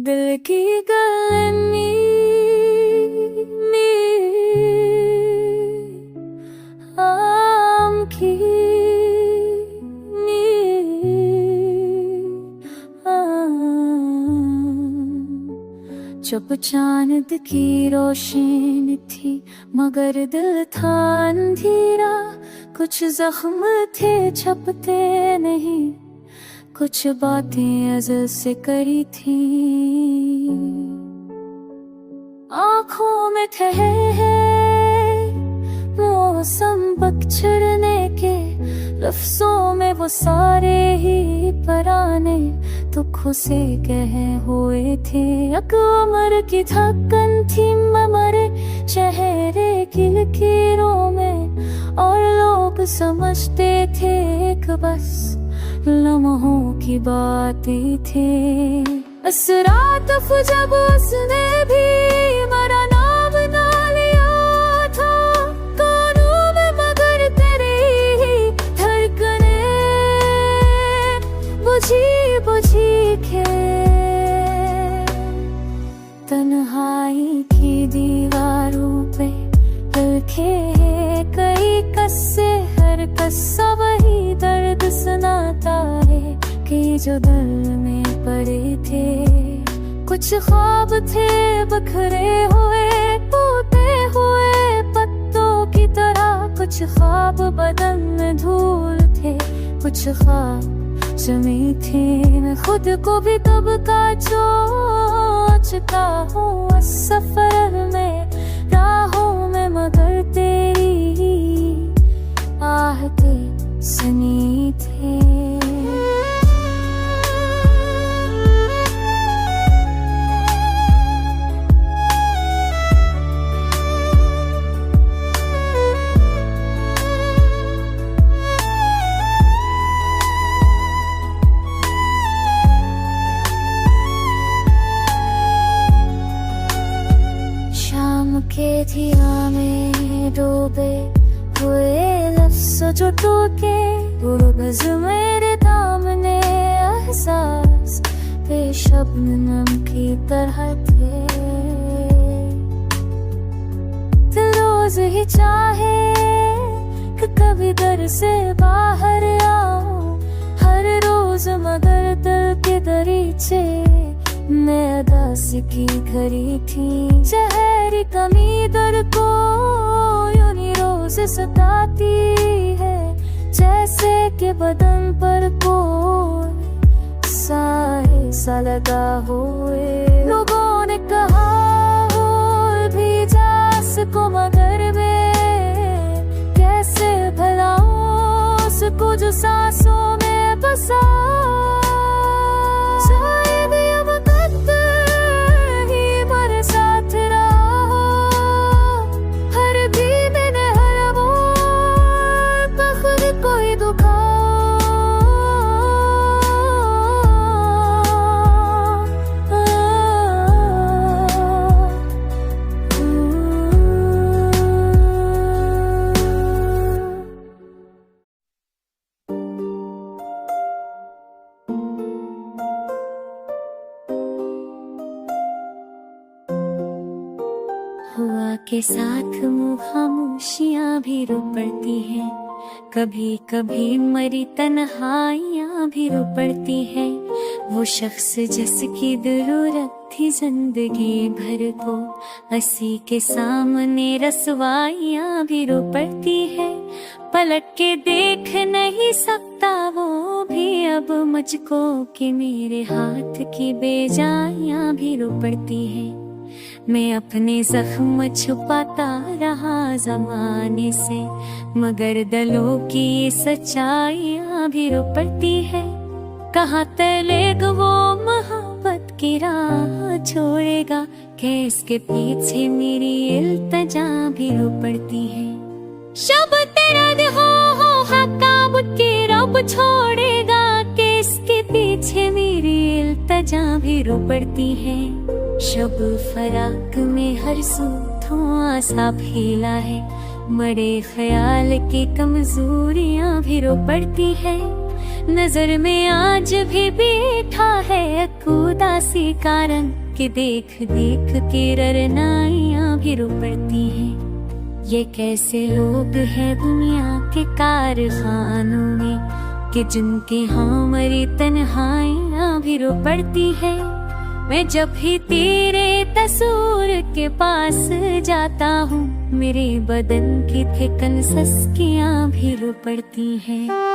दिल की गलनी आम की जब चांद की रोशनी थी मगर दिल था अंधेरा। कुछ जख्म थे छपते नहीं, कुछ बातें अज़ल से करी थी। आँखों में ठहरे मौसम पगछड़ने के, लफ्ज़ों में वो सारे ही पराने दुखों से कहे हुए थे। एक उम्र की थकन थी मरे चेहरे की लकीरों में, और लोग समझते थे कि बस लम्हों की बातें थे। इस रात जब उसने भी मेरा नाम ना लिया था कानों में, मगर तेरी धड़कने बुझी बुझी के तन्हाई की दीवारों पे लिखे कई कस्से, हर कस्सा वही दर्द सुनाता है कि जो दिल में पड़े थे। कुछ ख्वाब थे बिखरे हुए टूटे हुए पत्तों की तरह, कुछ ख्वाब बदन में धूल थे, कुछ ख्वाब जमी थे। मैं खुद को भी तब का सोचता हूँ सफर में राहों में, मगर तेरी आहते सुनी थे। के थिया में डूबे हुए लफ्ज़ों जो टूटे, गुरबज़ मेरे दामने एहसास पे शबनम की तरह थे। दिल रोज ही चाहे कि कभी दर से बाहर आऊं, हर रोज मगर दिल के दरीचे मैं अदास की घड़ी थी। जहरी कमी दर को यूं ही रोज सताती है, जैसे कि बदन पर कोई साए सा लगा हुए। लोगों ने कहा भूल भी जा सको, मगर मैं कैसे भुलाऊं उसको जो सांसों में बसा। हुआ के साथ खामोशियाँ भी रो पड़ती हैं, कभी कभी मरी तन्हाइयाँ भी रो पड़ती हैं। वो शख्स जिसकी जरूरत थी जिंदगी भर को, हंसी के सामने रसवाइयाँ भी रो पड़ती है। पलट के देख नहीं सकता वो भी अब मुझको, कि मेरे हाथ की बेजाइयाँ भी रो पड़ती है। मैं अपने जख्म छुपाता रहा जमाने से, मगर दिलों की सच्चाइयाँ भी रो पड़ती है। कहाँ तलेग वो मोहब्बत की राह छोड़ेगा, कि इसके पीछे मेरी इल्तिजा भी रो पड़ती है। शब तेरा दिखो हकाब के रब छोड़ेगा, कि इसके पीछे मेरी इल्तिजा भी रो पड़ती है। शब फराक में हर सू धुआं सा फैला है, मरे ख्याल की कमजोरियां भी रो पड़ती है। नजर में आज भी बैठा है उदासी का रंग, कि देख देख के ररनाइयां भी रो पड़ती हैं। ये कैसे लोग हैं दुनिया के कारखानों में, कि जिनके हमारी तन्हाइयां भी रो पड़ती है। मैं जब भी तेरे तस्वीर के पास जाता हूँ, मेरे बदन की थिकन सस्कियां भी रो पड़ती हैं।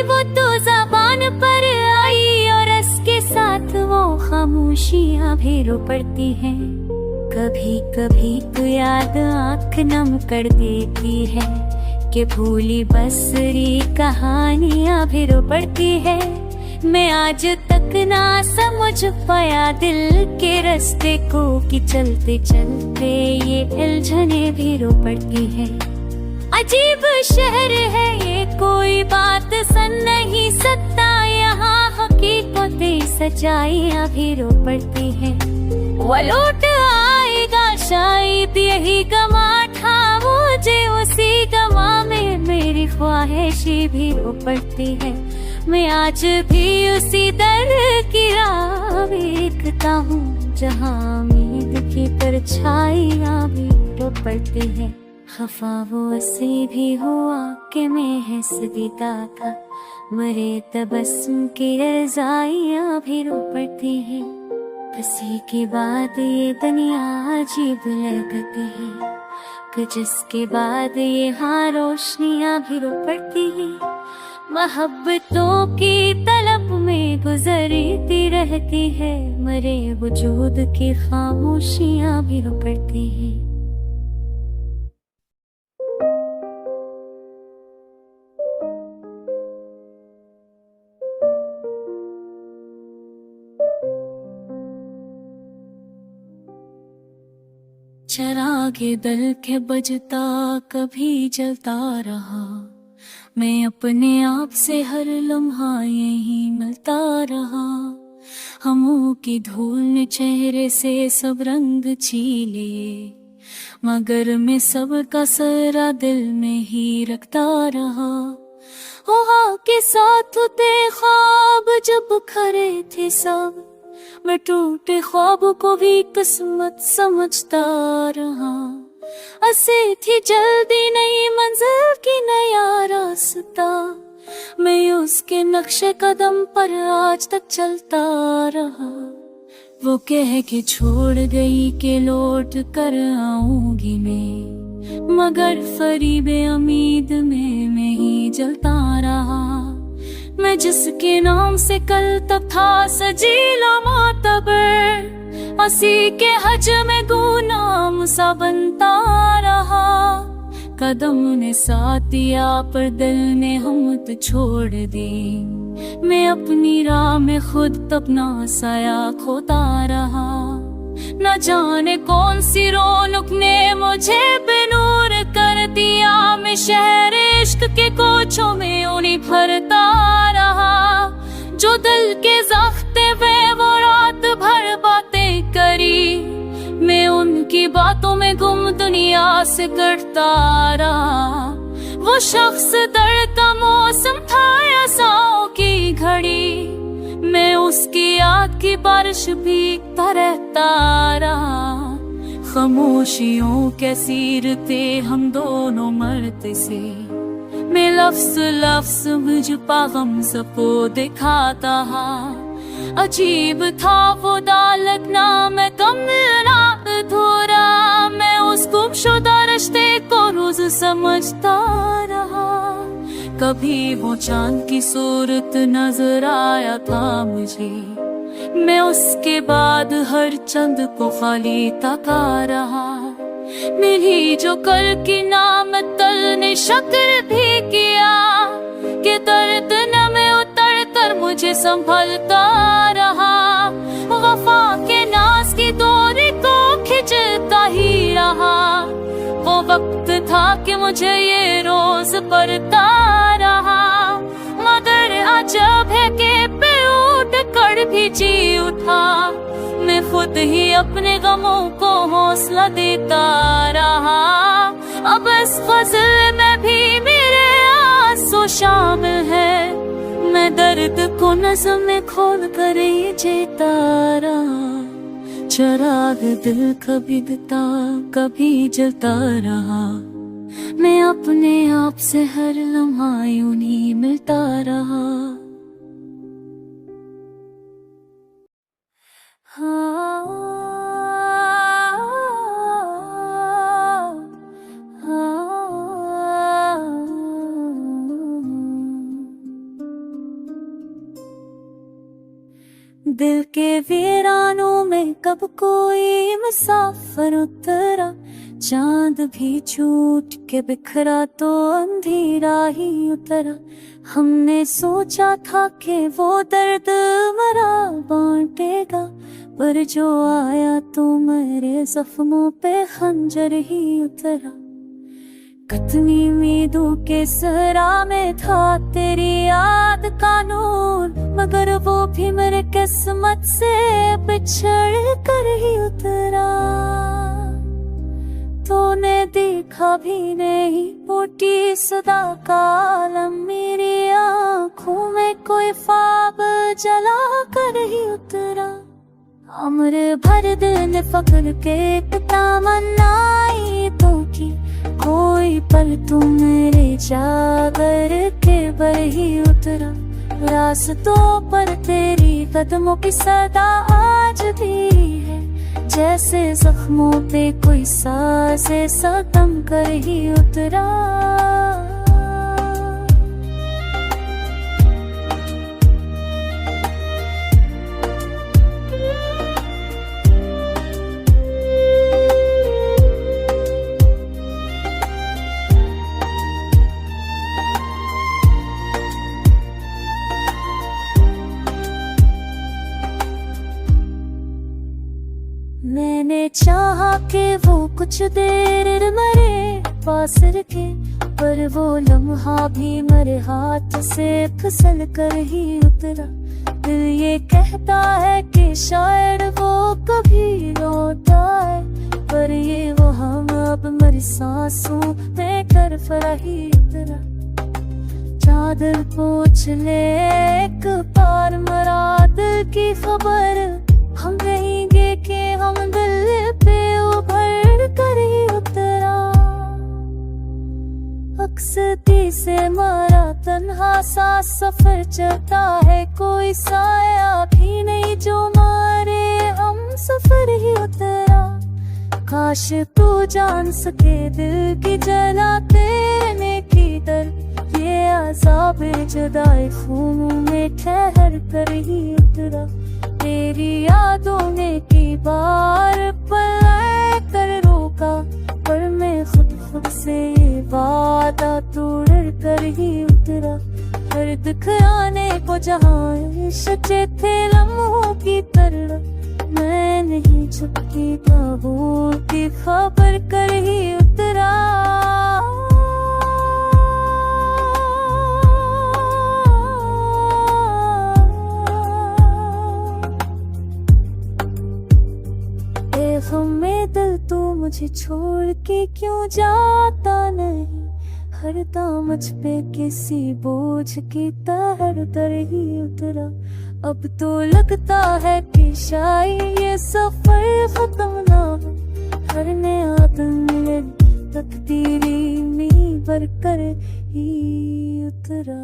वो तो ज़बान पर आई और इसके साथ वो खामोशियां भी रो पड़ती हैं। कभी कभी तो याद आँख नम कर देती है, कि भूली बसरी कहानियां भी रो पड़ती है। मैं आज तक ना समझ पाया दिल के रास्ते को, कि चलते चलते ये उलझने भी रो पड़ती है। अजीब शहर है ये, कोई बात सन नहीं सकता, यहाँ हकीकतें सच्चाइयां भी रो पड़ती है। वो लौट आएगा शायद यही गमा था मुझे, उसी गमा में मेरी ख्वाहिशें भी रो पड़ती है। मैं आज भी उसी दर की राह देखता हूँ, जहाँ उम्मीद की परछाइयां भी रो पड़ती है। खफा वो ऐसे भी हुआ कि मैं है सदीदा था, मरे तबस्सुम की रज़ाइयां भी रो पड़ती है। किसी के बाद ये दुनिया अजीब लगती है, कि जिसके बाद ये हाँ रोशनियां भी रो पड़ती है। मोहब्बतों की तलब में गुजरती रहती है, मरे वजूद की खामोशियां भी रो पड़ती है। चरागे दल के बजता कभी जलता रहा, मैं अपने आप से हर लम्हा यही मिलता रहा। हमों की धूल ने चेहरे से सब रंग छीले, मगर मैं सबका सरा दिल में ही रखता रहा। वहाँ के साथ थे ख्वाब जब खरे थे सब, मैं टूटे ख्वाब को भी किस्मत समझता रहा। ऐसे थी जल्दी नई मंजिल की नया रास्ता, मैं उसके नक्शे कदम पर आज तक चलता रहा। वो कह के छोड़ गई कि लौट कर आऊंगी मैं, मगर फरीबे उम्मीद में मैं ही जलता रहा। मैं जिसके नाम से कल तक था सजीला मोतबर, उसी के हज में गुनाम सा बनता रहा। कदम ने साथ दिया पर दिल ने हिम्मत छोड़ दी, मैं अपनी राह में खुद अपना साया खोता रहा। न जाने कौन सी रौनक ने मुझे बेनूर कर दिया, मैं शहर इश्क के कोचों में उन्हीं भरता रहा। जो दिल के ज़ख्ते वे वो रात भर बातें करी, मैं उनकी बातों में गुम दुनिया से कटता रहा। वो शख्स दर्द का मौसम था या सांवों की घड़ी, मैं उसकी याद की बारिश भीगता रहता रहा। खामोशियों के सीरते हम दोनों मरते से, मैं लफ्ज़ लफ्ज़ मुझ पागम सबको दिखाता हा। अजीब था वो दालक नाम कमला अधूरा, मैं उस गुमशुदा रिश्ते को रोज समझता रहा। कभी वो चांद की सूरत नजर आया था मुझे, मैं उसके बाद हर चंद को खाली तका रहा। मेरी जो कल की नाम तल ने शक्र भी किया, कि दर्द न में उतर कर मुझे संभलता रहा। वफा के नाज की डोरी को खिंचता ही रहा, वो कि मुझे ये रोज पड़ता रहा, मगर अजब है कि पे उठ कर भी जी उठा। मैं खुद ही अपने गमों को हौसला देता रहा। अब इस गज़ल में भी मेरे आंसू शामिल है, मैं दर्द को नज़्म में खोल कर ये जीता रहा। चराग दिल कभी दिता कभी जलता रहा, मैं अपने आप से हर लम्हा यूं ही मिलता रहा। दिल के वीरानों में कब कोई मुसाफिर उतरा, चांद भी छूट के बिखरा तो अंधेरा ही उतरा। हमने सोचा था कि वो दर्द मरा बांटेगा, पर जो आया तो मेरे जख्मों पे खंजर ही उतरा। कितनी उम्मीदों के सहरा में था तेरी याद का नूर, मगर वो भी मेरे किस्मत से बिछड़ कर ही उतरा। तूने देखा भी नहीं टूटी सदा का आलम, मेरी आँखों में कोई ख्वाब जला कर ही उतरा। उम्र भर दिल फक्र के तमन्नाई तो की, कोई पल तू मेरे जागर के बर ही उतरा। रास्तों पर तेरी कदमों की सदा आज भी है, जैसे जख्मों पे कोई साज़े सितम कर ही उतरा। मैंने चाहा कि वो कुछ देर मेरे पास रखे, पर वो लम्हा भी मेरे हाथ से फिसल कर ही उतरा। दिल ये कहता है कि शायद वो कभी लौट आए, पर ये वो हम अब मेरी सांसों में कर फरा ही उतरा। चादर पोंछ ले एक बार मरा दिल की खबर, हम कहेंगे कि हम दिल पे उभर कर ही उतरा। अक्सती से मारा तन्हा सा सफर चलता है, कोई साया भी नहीं जो मारे हम सफर ही उतरा। काश तू जान सके दिल की जलाते की दर्द, ये अज़ाब जुदाई खून में ठहर कर ही उतरा। तेरी यादों ने की बार पलट कर रोका, पर मैं खुद से ये वादा तोड़ कर ही उतरा। हर दुख आने को जहाँ सचे थे लम्हों की तरह, मैं नहीं छुपती बाबू की खबर कर ही उतरा। हमें दिल तू मुझे छोड़ के क्यों जाता नहीं, हर मुझ पे किसी बोझ की तरह उतर ही उतरा। अब तो लगता है कि शायद ये सफर खत्म ना हो, हर नया दिन मेरी तकदीरी में बरकर ही उतरा।